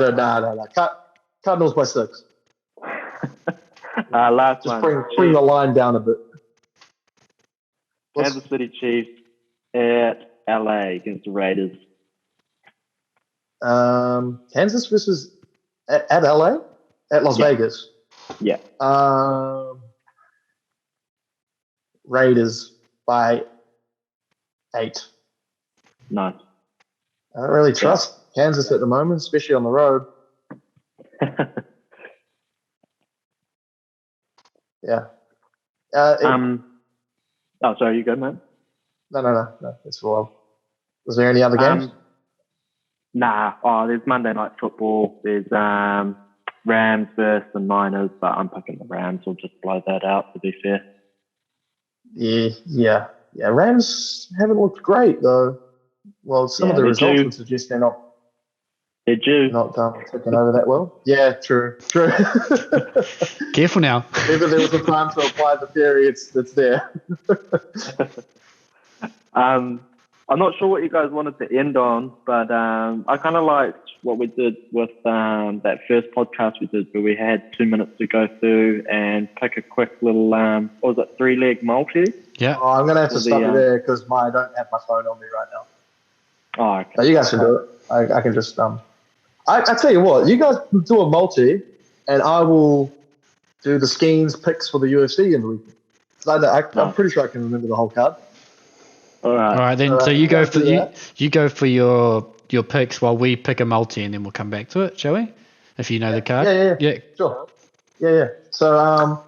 Cardinals by 6. Last Just one. bring the line down a bit. Kansas City Chiefs at LA against the Raiders. Kansas versus at LA? At Las Vegas? Yeah. Raiders by 8. Nice. I don't really trust Kansas at the moment, especially on the road. Yeah. Sorry, you good, man? No. That's all. Was there any other games? Nah. There's Monday Night Football. There's Rams versus the Niners, but I'm picking the Rams. We'll just blow that out, to be fair. Yeah. Rams haven't looked great, though. Well, some of the results would suggest they're not. They're due. Not taking over that well. Yeah, true. Careful now. Even there was a time to apply the theory, it's there. I'm not sure what you guys wanted to end on, but I kind of liked what we did with that first podcast we did, where we had 2 minutes to go through and pick a quick little, 3-leg multi? Yeah. I'm going to have to stop you there because I don't have my phone on me right now. Oh, okay. No, you guys can do it. I can just I tell you what, you guys do a multi, and I will do the Skeens picks for the UFC in the weekend. I'm pretty sure I can remember the whole card. All right. Then. So you go for you go for your picks while we pick a multi, and then we'll come back to it, shall we? If you know the card. Yeah. Sure. Yeah. So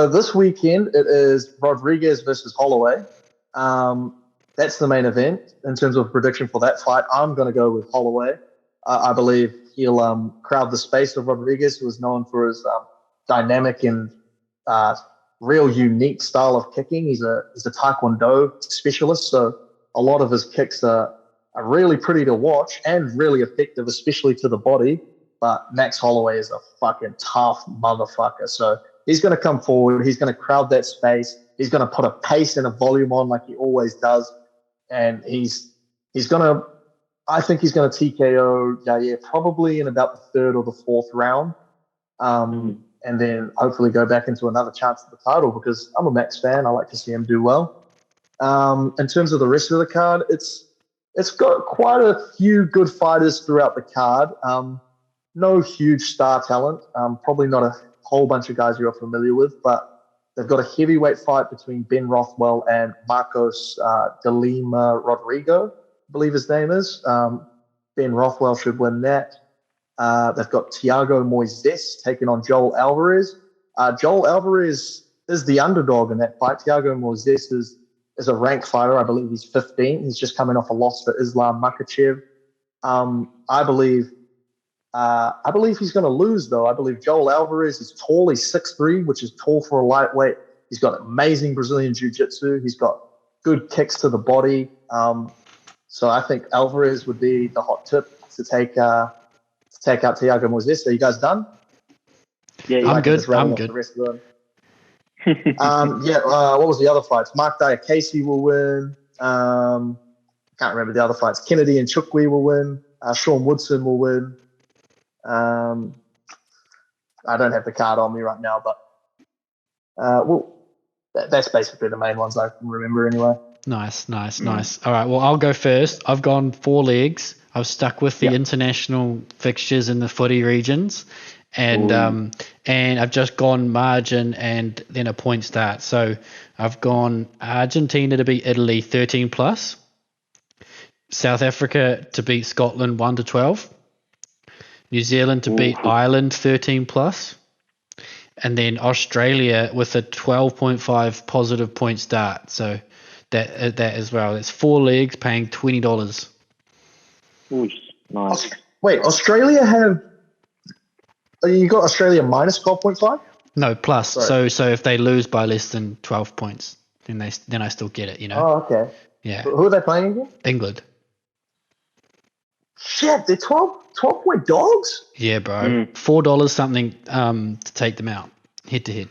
this weekend it is Rodriguez versus Holloway. That's the main event in terms of prediction for that fight. I'm going to go with Holloway. I believe he'll crowd the space of Rodriguez, who is known for his dynamic and real unique style of kicking. He's a Taekwondo specialist, so a lot of his kicks are really pretty to watch and really effective, especially to the body. But Max Holloway is a fucking tough motherfucker. So he's going to come forward. He's going to crowd that space. He's going to put a pace and a volume on like he always does. And he's going to, I think he's going to TKO Yair probably in about the third or the fourth round. And then hopefully go back into another chance at the title because I'm a Max fan. I like to see him do well. In terms of the rest of the card, it's got quite a few good fighters throughout the card. No huge star talent. Probably not a whole bunch of guys you're familiar with, but they've got a heavyweight fight between Ben Rothwell and Marcos de Lima Rodrigo, I believe his name is. Ben Rothwell should win that. They've got Thiago Moises taking on Joel Alvarez. Joel Alvarez is the underdog in that fight. Thiago Moises is a ranked fighter. I believe he's 15. He's just coming off a loss to Islam Makhachev. I believe he's going to lose, though. I believe Joel Alvarez is tall. He's 6'3", which is tall for a lightweight. He's got amazing Brazilian jiu-jitsu. He's got good kicks to the body. So I think Alvarez would be the hot tip to take out Thiago Moises. Are you guys done? Yeah, I'm good. I'm good. The rest of them. What was the other fights? Mark Diakese will win. Can't remember the other fights. Kennedy and Chukwi will win. Sean Woodson will win. I don't have the card on me right now, but that's basically the main ones I can remember anyway. Nice. All right, well, I'll go first. I've gone 4 legs. I've stuck with the international fixtures in the footy regions, and I've just gone margin and then a point start. So I've gone Argentina to beat Italy 13+, South Africa to beat Scotland 1-12, New Zealand to beat Ireland 13+, and then Australia with a 12.5 positive point start. So that as well. That's 4 legs paying $20. Ooh, nice. Wait, Australia have? You got Australia minus 12.5? No, plus. Sorry. So if they lose by less than 12 points, then I still get it. You know. Oh, okay. Yeah. Who are they playing again? England. Shit, they're 12-point dogs? Yeah, bro. $4 something to take them out head to head.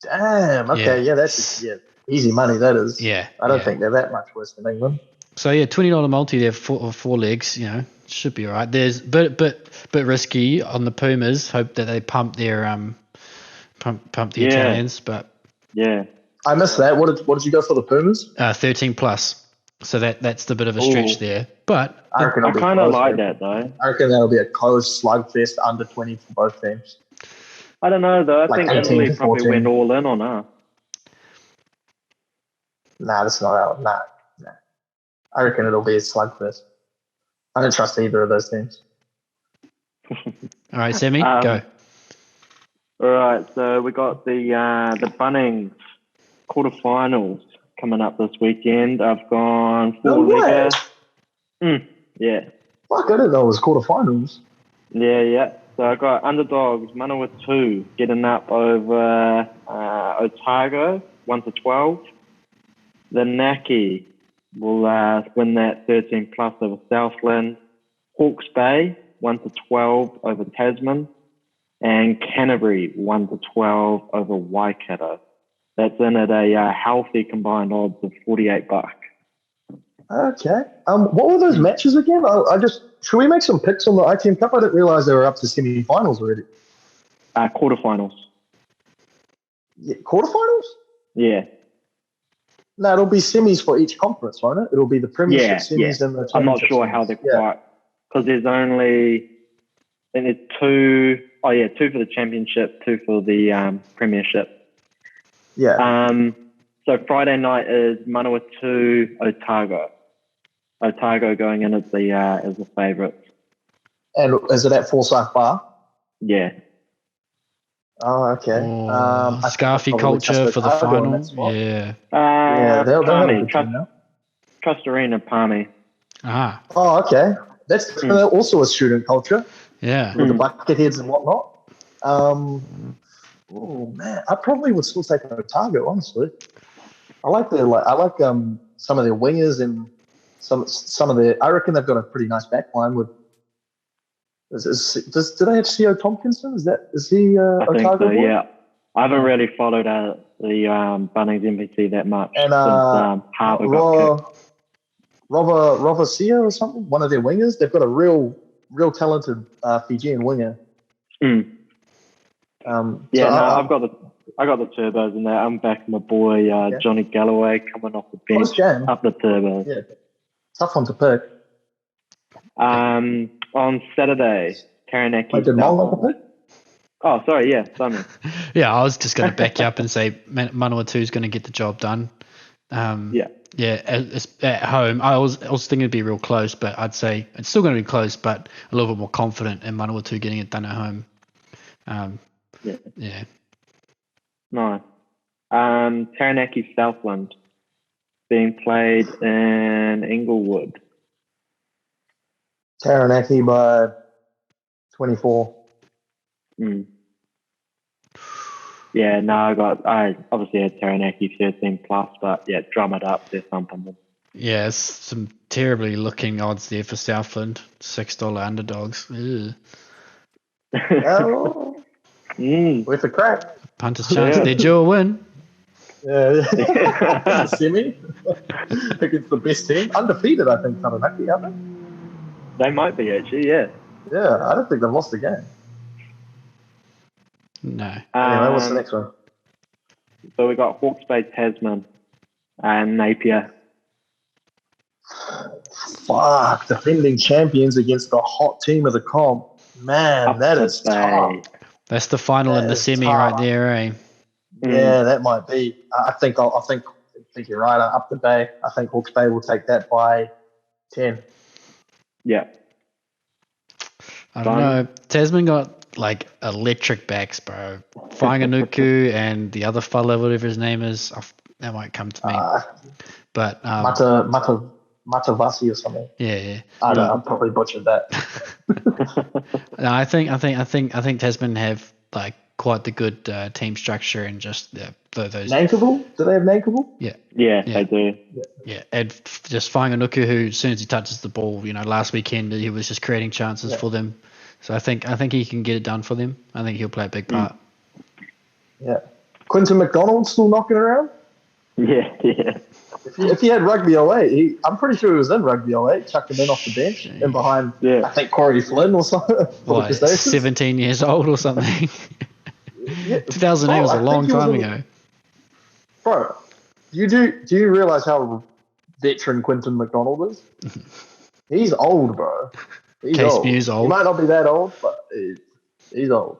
Damn. Okay. Yeah, that's easy money. That is. Yeah. I don't think they're that much worse than England. So yeah, $20 multi there for 4 legs. You know, should be all right. There's bit risky on the Pumas. Hope that they pump their pump the Italians, but I missed that. What did you go for the Pumas? 13+. So that's the bit of a stretch there. But I kind of like that though. I reckon that'll be a close slugfest under 20 for both teams. I don't know though. I think Italy probably 14. went all in on us. Nah, that's not out. Nah. I reckon it'll be a slugfest. I don't trust either of those teams. All right, Sammy, go. All right, so we got the Bunnings quarterfinals coming up this weekend. I've gone 4 yeah. Fuck, I didn't know it was quarterfinals. Yeah. So I got underdogs, Manawa 2, getting up over Otago, 1-12. The Naki will win that 13+ over Southland. Hawke's Bay, 1-12 over Tasman. And Canterbury, 1-12 over Waikato. That's in at a healthy combined odds of $48. Okay. What were those matches again? Should we make some picks on the ITM Cup? I didn't realize they were up to semi-finals already. Quarterfinals. Yeah, quarterfinals? Yeah. No, it'll be semis for each conference, won't it? It'll be the Premiership semis and the Championship. I'm not sure how they're quite, because there's only, I think there's 2 for the Championship, 2 for the Premiership. Yeah. So Friday night is Manawatu Otago. Otago going in as the favourites. And is it at Forsyth Bar? Yeah. Oh, okay. Scarfy culture for the final. Yeah. They'll have a good team now. Trust Arena, Palmy. Ah. Oh, okay. That's also a student culture. Yeah. With the bucketheads and whatnot. Oh man, I probably would still take Otago, honestly. I like some of their wingers and some of their. I reckon they've got a pretty nice backline with. Do they have C.O. Tompkinson? Is he I think Otago so, boy? yeah. I haven't really followed the Bunnings NPC that much And since Harbour got kicked. Rovacia or something, one of their wingers. They've got a real talented Fijian winger. I've got the turbos in there. I'm backing my boy Johnny Galloway coming off the bench up the turbos. Yeah, tough one to pick. On Saturday, Taranaki. Did Mullen pick? Oh, sorry, yeah, Simon. Yeah, I was just going to back you up and say Manawatu's going to get the job done. Yeah, at home. I was thinking it'd be real close, but I'd say it's still going to be close, but a little bit more confident in Manawatu getting it done at home. Yeah. Nice. Taranaki Southland being played in Inglewood. Taranaki by 24. Yeah, no, I obviously had Taranaki 13 plus, but yeah, drum it up, there's something. Yeah, it's some terribly looking odds there for Southland. $6 underdogs. With a crack. Punter's chance. They're due a win. Yeah. Semi against the best team. Undefeated, I think, Taranaki, aren't they? They might be, actually, yeah. Yeah, I don't think they've lost a game. No. Anyway, what's the next one? So we got Hawke's Bay, Tasman, and Napier. Fuck, defending champions against the hot team of the comp. Man, that is tough. That's the final in the semi right there, eh? Yeah, that might be. I think you're right. Up the Bay. I think Hawke's Bay will take that by 10. Yeah. I don't know. Tasman got like electric backs, bro. Whanganuku and the other fella, whatever his name is, that might come to me. But Matavasi or something. Yeah. I don't know. I probably butchered that. No, I think Tasman have like quite the good team structure and just those. Nankable? Do they have Nankable? Yeah, they do. Yeah, and just Whanganuku, who as soon as he touches the ball, last weekend he was just creating chances for them. So I think he can get it done for them. I think he'll play a big part. Yeah. Quinton McDonald still knocking around? Yeah. If he had Rugby 08, I'm pretty sure he was in Rugby 08, chucked him in off the bench and behind, I think, Corey Flynn or something. What, 17 years old or something? 2008 was a long time ago. Bro, do you realise how veteran Quinton McDonald is? He's old, bro. He's Case old. Mew's old. He might not be that old, but he's old.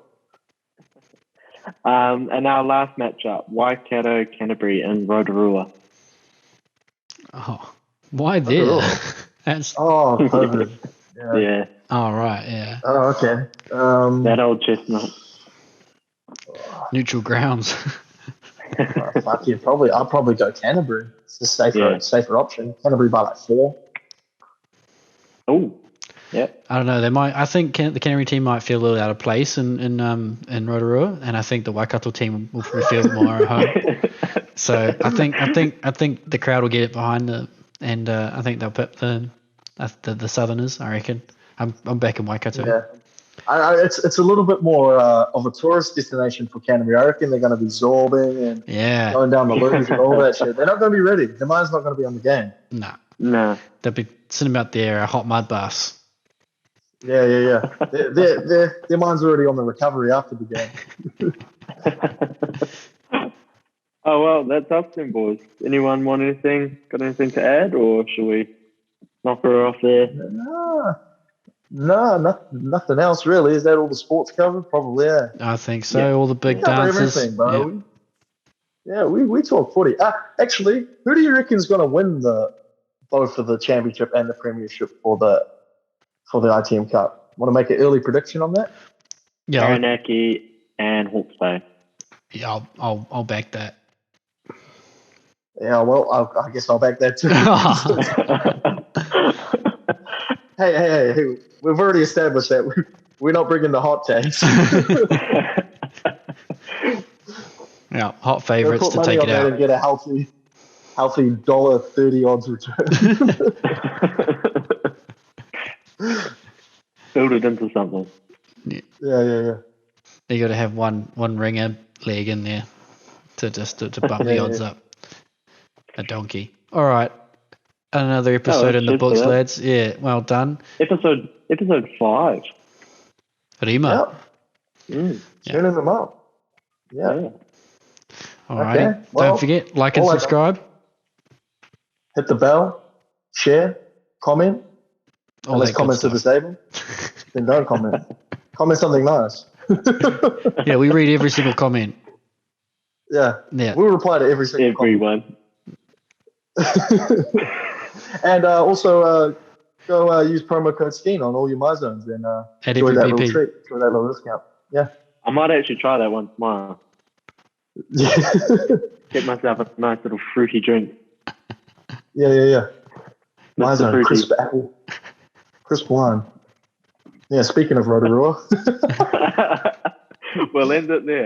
And our last matchup, Waikato, Canterbury, and Rotorua. Oh, why there? COVID. Yeah. Oh, right, yeah. Oh, okay. That old chestnut. Neutral grounds. Fuck yeah, I'll probably go Canterbury. It's a safer option. Canterbury by like 4. Oh, yeah. I don't know. They might. I think the Canterbury team might feel a little out of place in Rotorua, and I think the Waikato team will feel more at home. So I think the crowd will get it behind them, and I think they'll put the Southerners. I reckon. I'm back in Waikato. Yeah. It's a little bit more of a tourist destination for Canterbury. I reckon they're going to be zorbing and going down the loons and all that shit. They're not going to be ready. Their mind's not going to be on the game. No. They'll be sitting out there a hot mud bus. Yeah. Their mind's already on the recovery after the game. Oh, well, that's us then, boys. Anyone want anything? Got anything to add, or should we knock her off there? No, nothing else really. Is that all the sports covered? Probably, yeah. I think so. All the big dances. Everything, bro. Yeah, we talk footy. Actually, who do you reckon is going to win both of the championship and the premiership for the ITM Cup? Want to make an early prediction on that? Yeah, Taranaki and Hawke's Bay. Yeah, I'll back that. Yeah, well, I guess I'll back that too. Hey, we've already established that we're not bringing the hot takes. Yeah, hot favourites to take it out. And get a healthy $1.30 odds return. Build it into something. Yeah. You got to have one ringer leg in there to bump the odds up. A donkey. All right, another episode in the books, lads. Yeah, well done. Episode 5. Rima. Turning them up. Yeah. All right. Well, don't forget, like and subscribe. Hit the bell. Share. Comment. Unless comments are disabled, then don't comment. Comment something nice. Yeah, we read every single comment. Yeah. We'll reply to every single comment. And also go use promo code SKEEN on all your MyZones and enjoy that little treat. Enjoy that little discount. Yeah. I might actually try that one tomorrow. Get myself a nice little fruity drink. Yeah. MyZone, crisp apple, crisp wine. Yeah, speaking of Rotorua. We'll end it there.